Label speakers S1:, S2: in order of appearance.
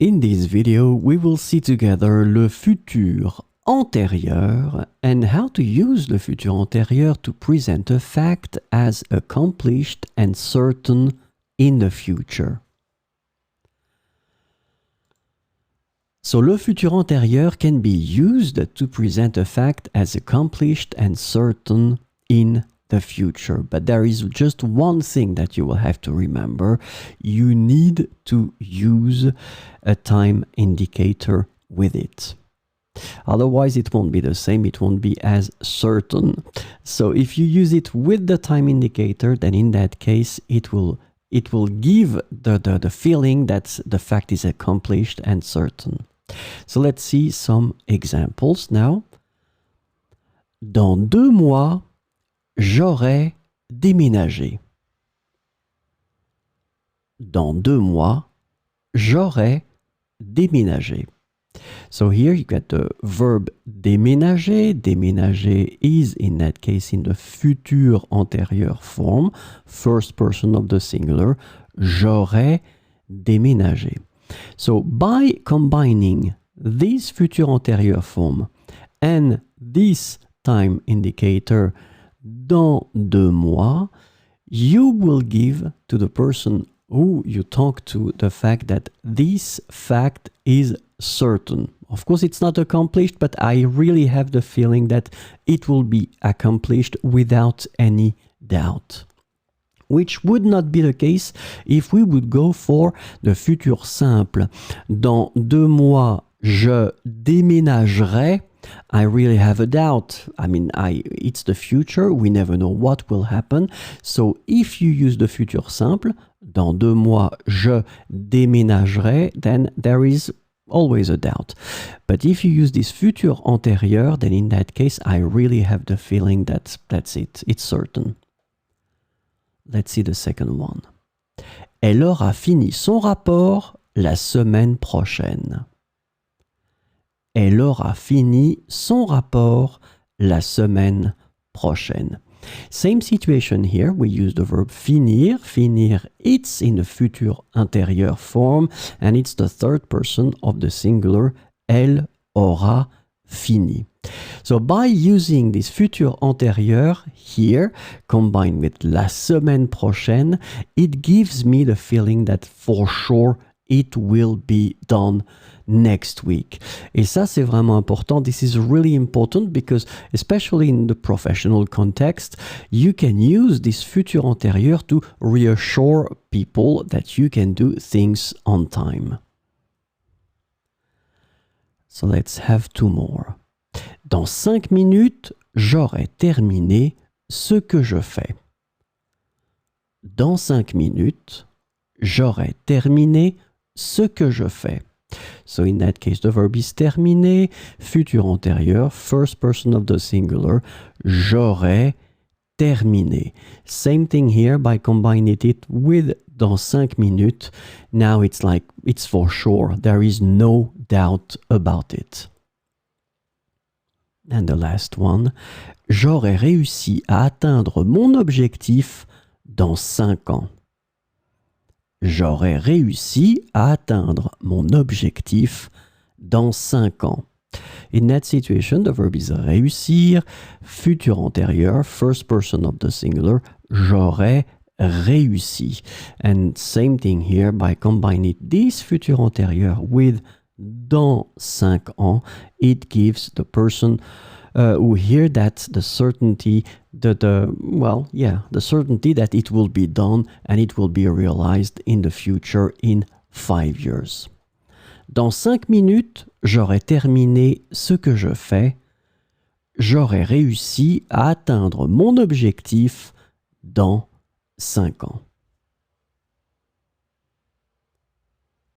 S1: In this video, we will see together le futur antérieur and how to use le futur antérieur to present a fact as accomplished and certain in the future. So, le futur antérieur can be used to present a fact as accomplished and certain in the future. But there is just one thing that you will have to remember. You need to use a time indicator with it. Otherwise, it won't be the same. It won't be as certain. So if you use it with the time indicator, then in that case, it will give the feeling that the fact is accomplished and certain. So let's see some examples now. Dans 2 mois, j'aurai déménagé. Dans 2 mois, j'aurai déménagé. So here you got the verb déménager. Déménager is in that case in the futur antérieur form, first person of the singular. J'aurai déménagé. So by combining this futur antérieur form and this time indicator dans 2 mois, you will give to the person who you talk to the fact that this fact is certain. Of course, it's not accomplished, but I really have the feeling that it will be accomplished without any doubt. Which would not be the case if we would go for the futur simple. Dans 2 mois, je déménagerai. I really have a doubt. I mean, it's the future. We never know what will happen. So if you use the futur simple, dans 2 mois, je déménagerai, then there is always a doubt. But if you use this futur antérieur, then in that case, I really have the feeling that that's it. It's certain. Let's see the second one. Elle aura fini son rapport la semaine prochaine. Elle aura fini son rapport la semaine prochaine. Same situation here. We use the verb finir. Finir, it's in the futur antérieur form, and it's the third person of the singular. Elle aura fini. So by using this futur antérieur here, combined with la semaine prochaine, it gives me the feeling that for sure it will be done next week. Et ça, c'est vraiment important. This is really important because, especially in the professional context, you can use this futur antérieur to reassure people that you can do things on time. So let's have 2 more. Dans 5 minutes, j'aurai terminé ce que je fais. Dans 5 minutes, j'aurai terminé ce que je fais. So in that case, the verb is terminé, futur antérieur, first person of the singular, j'aurai terminé. Same thing here by combining it with dans 5 minutes. Now it's like, it's for sure. There is no doubt about it. And the last one, j'aurai réussi à atteindre mon objectif dans 5 ans. J'aurai réussi à atteindre mon objectif dans 5 ans. In that situation, the verb is réussir, futur antérieur, first person of the singular, j'aurai réussi. And same thing here by combining this futur antérieur with dans 5 ans, it gives the person who hear that the certainty, the certainty that it will be done and it will be realized in the future in 5 years. Dans 5 minutes, j'aurai terminé ce que je fais. J'aurai réussi à atteindre mon objectif dans 5 ans.